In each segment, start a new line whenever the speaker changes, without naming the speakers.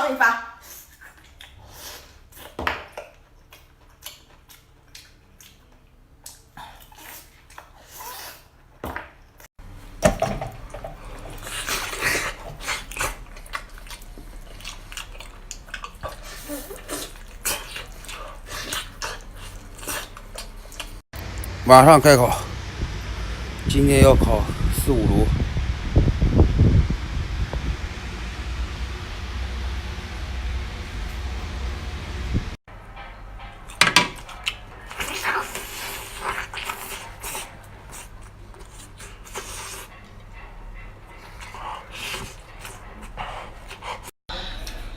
一发。
马上开烤，今天要烤4、5炉。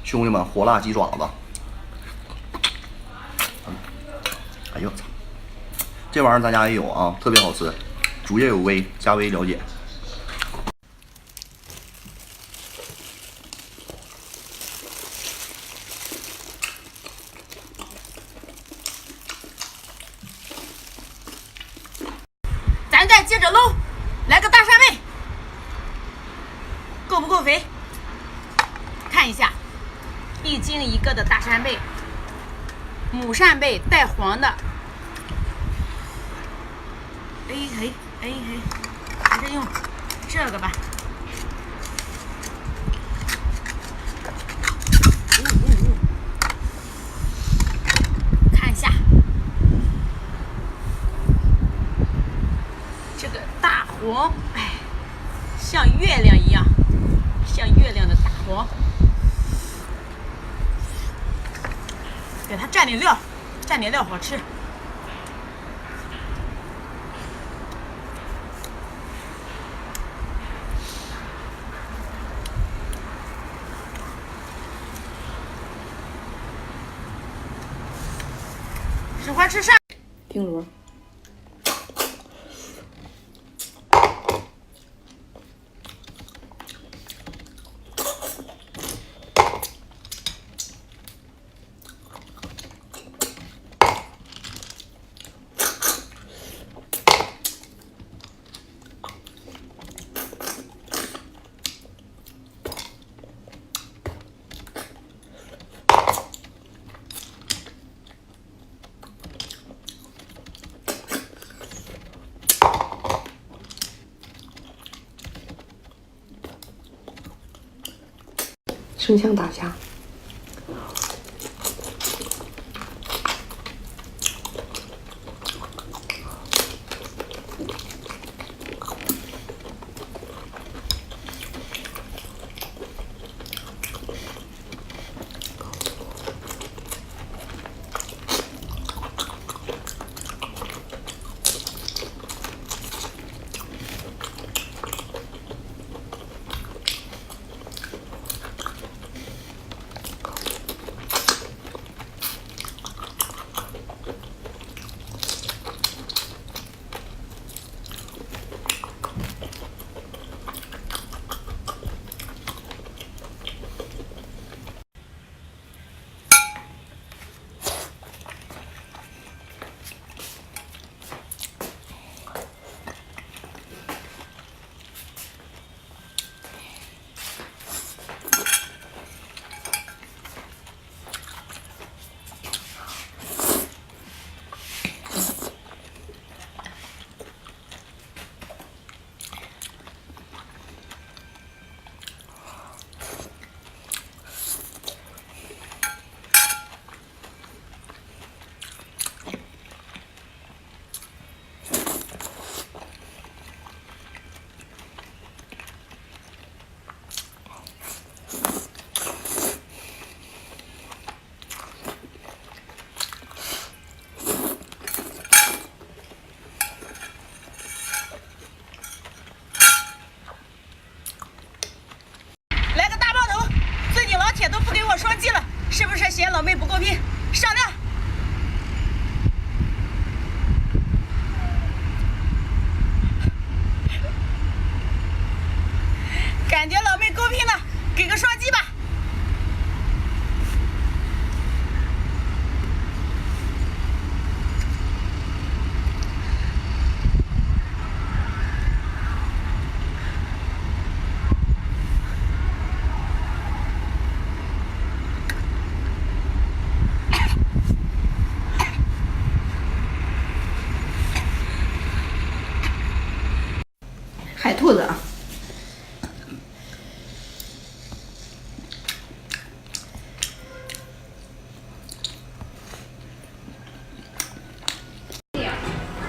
兄弟们，火辣鸡爪子，哎呦我操！这玩意儿咱家也有啊，特别好吃，主业有微，加微了解。
咱再接着搂，来个大扇贝，够不够肥？看一下，1斤1个的大扇贝，母扇贝带黄的。哎嘿，还是用这个吧。看一下这个大黄，哎，像月亮一样，像月亮的大黄，给它蘸点料，好吃。喜欢吃扇
听螺。生姜打虾。
是不是嫌老妹不够拼？上量！感觉老妹够拼了，给个双击吧！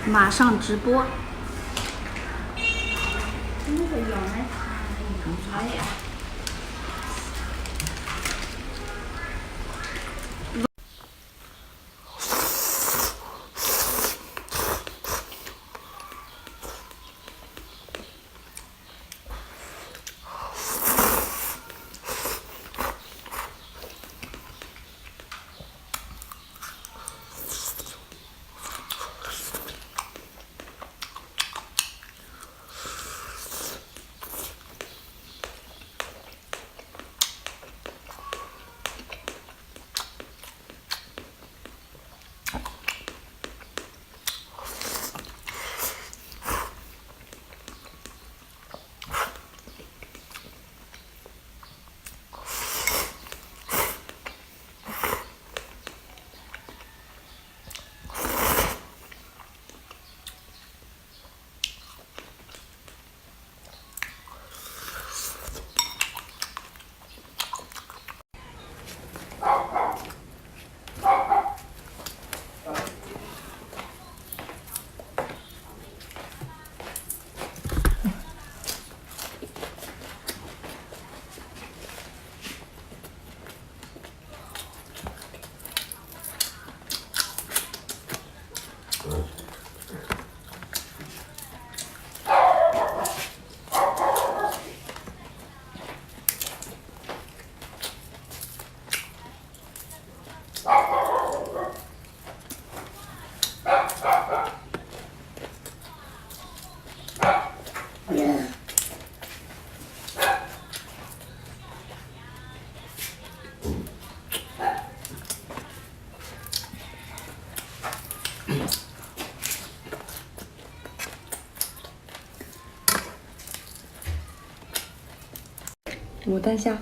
马上直播。
牡丹虾。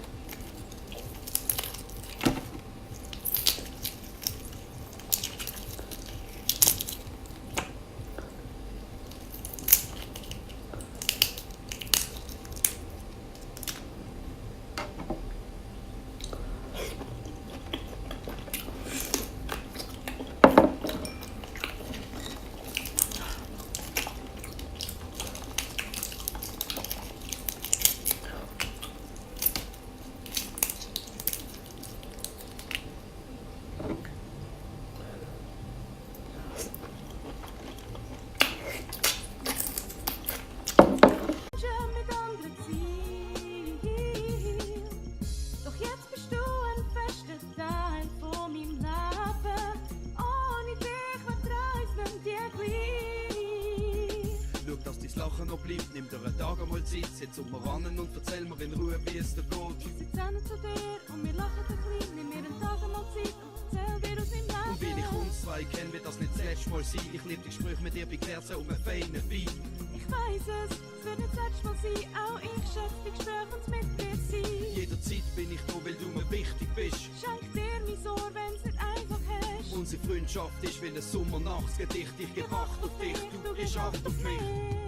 Lachen noch bleibt, nimm dir einen Tag einmal Zeit, setz um mir ran und erzähl mir in Ruhe, wie es dir geht.
Ich sitze zu dir und wir lachen ein bisschen, nimm mir einen Tag einmal Zeit und erzähl dir aus meinem Leben.
Und weil ich uns zwei kenne, wird das nicht das letzte Mal sein. Ich liebe die Gespräche mit dir bei Kerzen um einen feinen Wein.
Ich weiss es wird nicht das letzte Mal sein, auch ich schätze die Gespräche und mit dir sein.
Jederzeit bin ich da, weil du mir wichtig bist.
Schenk dir mein Ohr, wenn's nicht einfach hast.
Unsere Freundschaft ist wie ein Sommernachtsgedicht. Ich geb Acht auf dich, du gibst Acht auf mich.